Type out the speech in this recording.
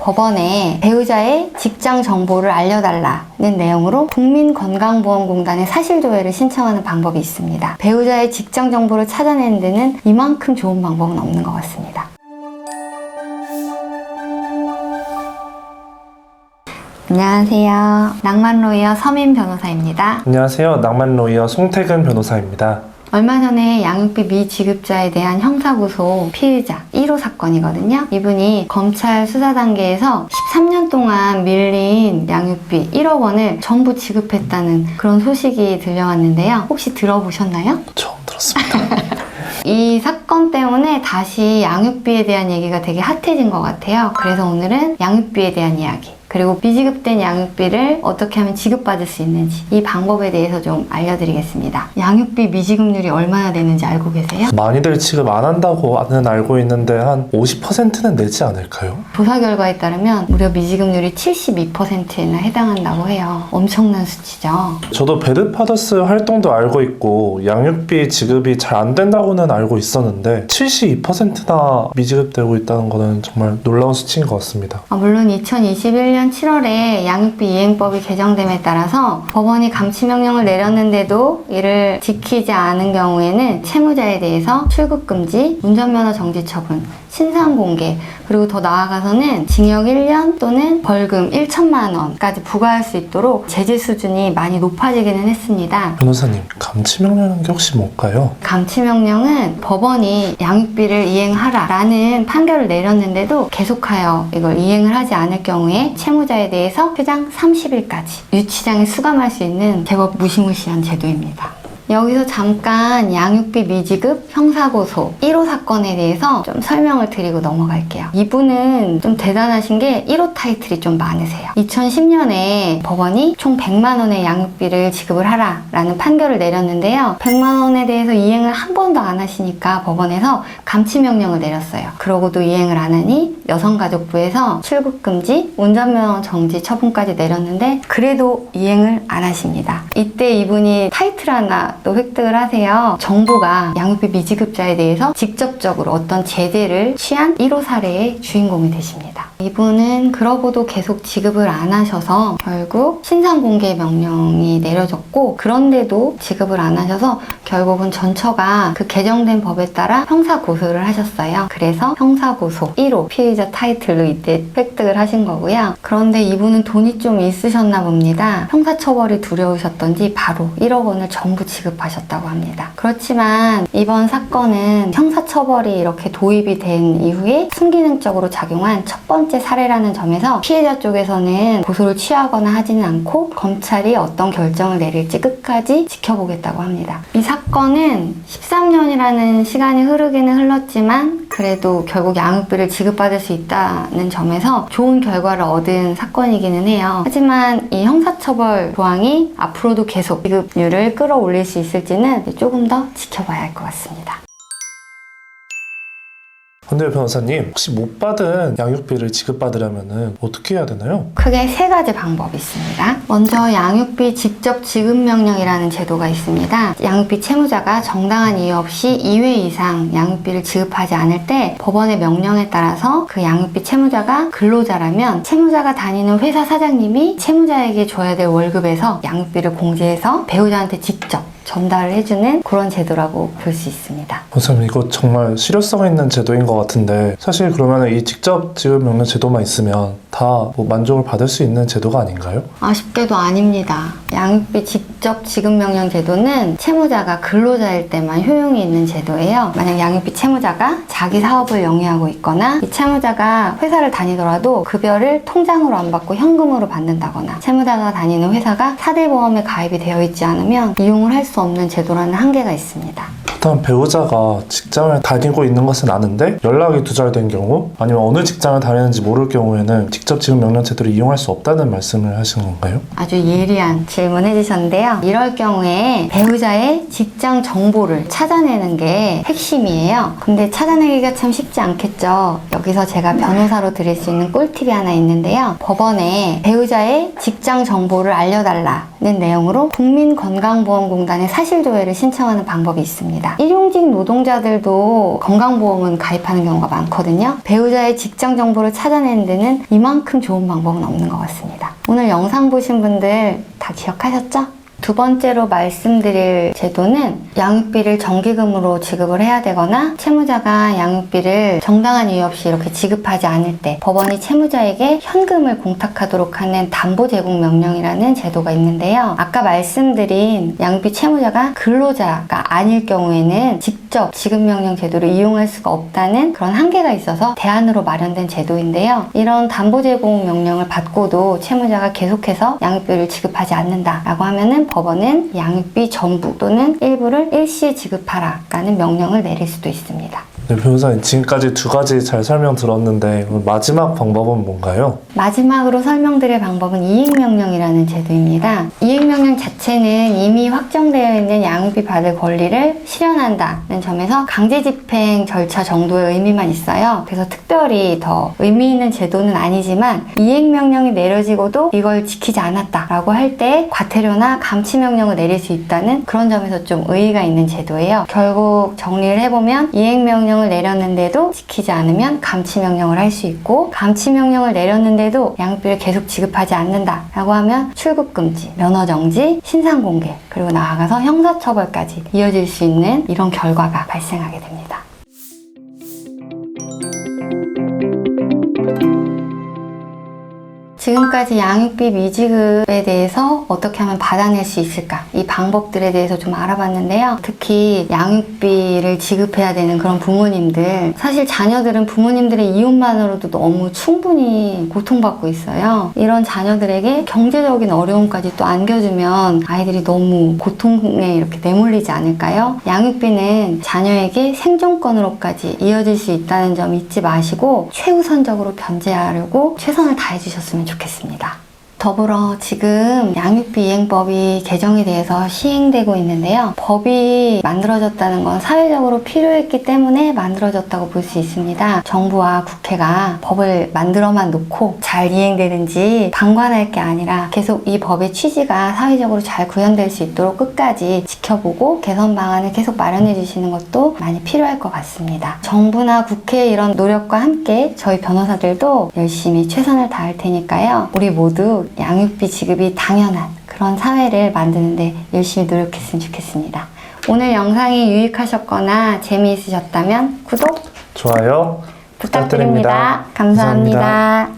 법원에 배우자의 직장 정보를 알려달라는 내용으로 국민건강보험공단에 사실조회를 신청하는 방법이 있습니다. 배우자의 직장 정보를 찾아내는 데는 이만큼 좋은 방법은 없는 것 같습니다. 안녕하세요. 낭만로이어 서민 변호사입니다. 안녕하세요. 낭만로이어 송태근 변호사입니다. 얼마 전에 양육비 미지급자에 대한 형사고소 피의자 1호 사건이거든요. 이분이 검찰 수사 단계에서 13년 동안 밀린 양육비 1억 원을 전부 지급했다는 그런 소식이 들려왔는데요. 혹시 들어보셨나요? 처음 들었습니다. 이 사건 때문에 다시 양육비에 대한 얘기가 되게 핫해진 것 같아요. 그래서 오늘은 양육비에 대한 이야기, 그리고 미지급된 양육비를 어떻게 하면 지급받을 수 있는지 이 방법에 대해서 좀 알려드리겠습니다. 양육비 미지급률이 얼마나 되는지 알고 계세요? 많이들 지급 안 한다고는 알고 있는데 한 50%는 내지 않을까요? 조사 결과에 따르면 무려 미지급률이 72%에나 해당한다고 해요. 엄청난 수치죠. 저도 배드파더스 활동도 알고 있고 양육비 지급이 잘 안 된다고는 알고 있었는데 72%나 미지급되고 있다는 거는 정말 놀라운 수치인 것 같습니다. 물론 2021년 7월에 양육비 이행법이 개정됨에 따라서 법원이 감치명령을 내렸는데도 이를 지키지 않은 경우에는 채무자에 대해서 출국금지, 운전면허 정지 처분, 신상공개, 그리고 더 나아가서는 징역 1년 또는 벌금 1천만 원까지 부과할 수 있도록 제재 수준이 많이 높아지기는 했습니다. 변호사님, 감치명령이라는 게 혹시 뭘까요? 감치명령은 법원이 양육비를 이행하라 라는 판결을 내렸는데도 계속하여 이걸 이행을 하지 않을 경우에 채무자에 대해서 휴장 30일까지 유치장에 수감할 수 있는 제법 무시무시한 제도입니다. 여기서 잠깐 양육비 미지급 형사고소 1호 사건에 대해서 좀 설명을 드리고 넘어갈게요. 이분은 좀 대단하신 게 1호 타이틀이 좀 많으세요. 2010년에 법원이 총 100만 원의 양육비를 지급을 하라 라는 판결을 내렸는데요. 100만 원에 대해서 이행을 한 번도 안 하시니까 법원에서 감치명령을 내렸어요. 그러고도 이행을 안 하니 여성가족부에서 출국금지, 운전면허 정지 처분까지 내렸는데 그래도 이행을 안 하십니다. 이때 이분이 타이틀 하나 또 획득을 하세요. 정부가 양육비 미지급자에 대해서 직접적으로 어떤 제재를 취한 1호 사례의 주인공이 되십니다. 이분은 그러고도 계속 지급을 안 하셔서 결국 신상공개 명령이 내려졌고, 그런데도 지급을 안 하셔서 결국은 전처가 그 개정된 법에 따라 형사고소를 하셨어요. 그래서 형사고소 1호 피의자 타이틀로 이때 획득을 하신 거고요. 그런데 이분은 돈이 좀 있으셨나 봅니다. 형사처벌이 두려우셨던지 바로 1억 원을 전부 지급하셨다고 합니다. 그렇지만 이번 사건은 형사처벌이 이렇게 도입이 된 이후에 순기능적으로 작용한 첫 번째 사례라는 점에서 피해자 쪽에서는 고소를 취하거나 하지는 않고 검찰이 어떤 결정을 내릴지 끝까지 지켜보겠다고 합니다. 이 사건은 13년이라는 시간이 흐르기는 흘렀지만 그래도 결국 양육비를 지급받을 수 있다는 점에서 좋은 결과를 얻은 사건이기는 해요. 하지만 이 형사처벌 조항이 앞으로도 계속 지급률을 끌어올릴 수 있을지는 조금 더 지켜봐야 할 것 같습니다. 근데 변호사님, 혹시 못 받은 양육비를 지급받으려면 어떻게 해야 되나요? 크게 세 가지 방법이 있습니다. 먼저 양육비 직접 지급명령이라는 제도가 있습니다. 양육비 채무자가 정당한 이유 없이 2회 이상 양육비를 지급하지 않을 때 법원의 명령에 따라서 그 양육비 채무자가 근로자라면 채무자가 다니는 회사 사장님이 채무자에게 줘야 될 월급에서 양육비를 공제해서 배우자한테 직접 전달을 해주는 그런 제도라고 볼 수 있습니다. 변호사님, 이거 정말 실효성 있는 제도인 것 같은데 사실 그러면 이 직접 지급 명령 제도만 있으면 다 만족을 받을 수 있는 제도가 아닌가요? 아쉽게도 아닙니다. 양육비 직접 지급 명령 제도는 채무자가 근로자일 때만 효용이 있는 제도예요. 만약 양육비 채무자가 자기 사업을 영위하고 있거나 이 채무자가 회사를 다니더라도 급여를 통장으로 안 받고 현금으로 받는다거나 채무자가 다니는 회사가 4대 보험에 가입이 되어 있지 않으면 이용을 할 수 없는 제도라는 한계가 있습니다. 일단 배우자가 직장을 다니고 있는 것은 아는데 연락이 두절된 경우 아니면 어느 직장을 다니는지 모를 경우에는 직접 지급 명령 제도를 이용할 수 없다는 말씀을 하시는 건가요? 아주 예리한 질문 해주셨는데요. 이럴 경우에 배우자의 직장 정보를 찾아내는 게 핵심이에요. 근데 찾아내기가 참 쉽지 않겠죠. 여기서 제가 변호사로 드릴 수 있는 꿀팁이 하나 있는데요. 법원에 배우자의 직장 정보를 알려달라는 내용으로 국민건강보험공단에 사실조회를 신청하는 방법이 있습니다. 않는다. 일용직 노동자들도 건강보험은 가입하는 경우가 많거든요. 배우자의 직장 정보를 찾아내는 데는 이만큼 좋은 방법은 없는 것 같습니다. 오늘 영상 보신 분들 다 기억하셨죠? 두 번째로 말씀드릴 제도는 양육비를 정기금으로 지급을 해야 되거나 채무자가 양육비를 정당한 이유 없이 이렇게 지급하지 않을 때 법원이 채무자에게 현금을 공탁하도록 하는 담보 제공 명령이라는 제도가 있는데요. 아까 말씀드린 양육비 채무자가 근로자가 아닐 경우에는 직접 지급 명령 제도를 이용할 수가 없다는 그런 한계가 있어서 대안으로 마련된 제도인데요. 이런 담보 제공 명령을 받고도 채무자가 계속해서 양육비를 지급하지 않는다라고 하면은 법원은 양육비 전부 또는 일부를 일시에 지급하라 라는 명령을 내릴 수도 있습니다. 네, 변호사님 지금까지 두 가지 잘 설명 들었는데 그럼 마지막 방법은 뭔가요? 마지막으로 설명드릴 방법은 이행명령이라는 제도입니다. 이행명령 자체는 이미 확정되어 있는 양육비 받을 권리를 실현한다는 점에서 강제집행 절차 정도의 의미만 있어요. 그래서 특별히 더 의미 있는 제도는 아니지만 이행명령이 내려지고도 이걸 지키지 않았다라고 할 때 과태료나 감치명령을 내릴 수 있다는 그런 점에서 좀 의의가 있는 제도예요. 결국 정리를 해보면 이행명령을 내렸는데도 지키지 않으면 감치명령을 할 수 있고 감치명령을 내렸는데도 양육비를 계속 지급하지 않는다라고 하면 출국금지, 면허정지, 신상공개 그리고 나아가서 형사처벌까지 이어질 수 있는 이런 결과가 발생하게 됩니다. 지금까지 양육비 미지급에 대해서 어떻게 하면 받아낼 수 있을까? 이 방법들에 대해서 좀 알아봤는데요. 특히 양육비를 지급해야 되는 그런 부모님들, 사실 자녀들은 부모님들의 이혼만으로도 너무 충분히 고통받고 있어요. 이런 자녀들에게 경제적인 어려움까지 또 안겨주면 아이들이 너무 고통에 이렇게 내몰리지 않을까요? 양육비는 자녀에게 생존권으로까지 이어질 수 있다는 점 잊지 마시고 최우선적으로 변제하려고 최선을 다해주셨으면 좋겠습니다. 더불어 지금 양육비 이행법이 개정에 대해서 시행되고 있는데요. 법이 만들어졌다는 건 사회적으로 필요했기 때문에 만들어졌다고 볼 수 있습니다. 정부와 국회가 법을 만들어만 놓고 잘 이행되는지 방관할 게 아니라 계속 이 법의 취지가 사회적으로 잘 구현될 수 있도록 끝까지 지켜보고 개선 방안을 계속 마련해 주시는 것도 많이 필요할 것 같습니다. 정부나 국회의 이런 노력과 함께 저희 변호사들도 열심히 최선을 다할 테니까요. 우리 모두 양육비 지급이 당연한 그런 사회를 만드는데 열심히 노력했으면 좋겠습니다. 오늘 영상이 유익하셨거나 재미있으셨다면 구독, 좋아요 부탁드립니다. 감사합니다.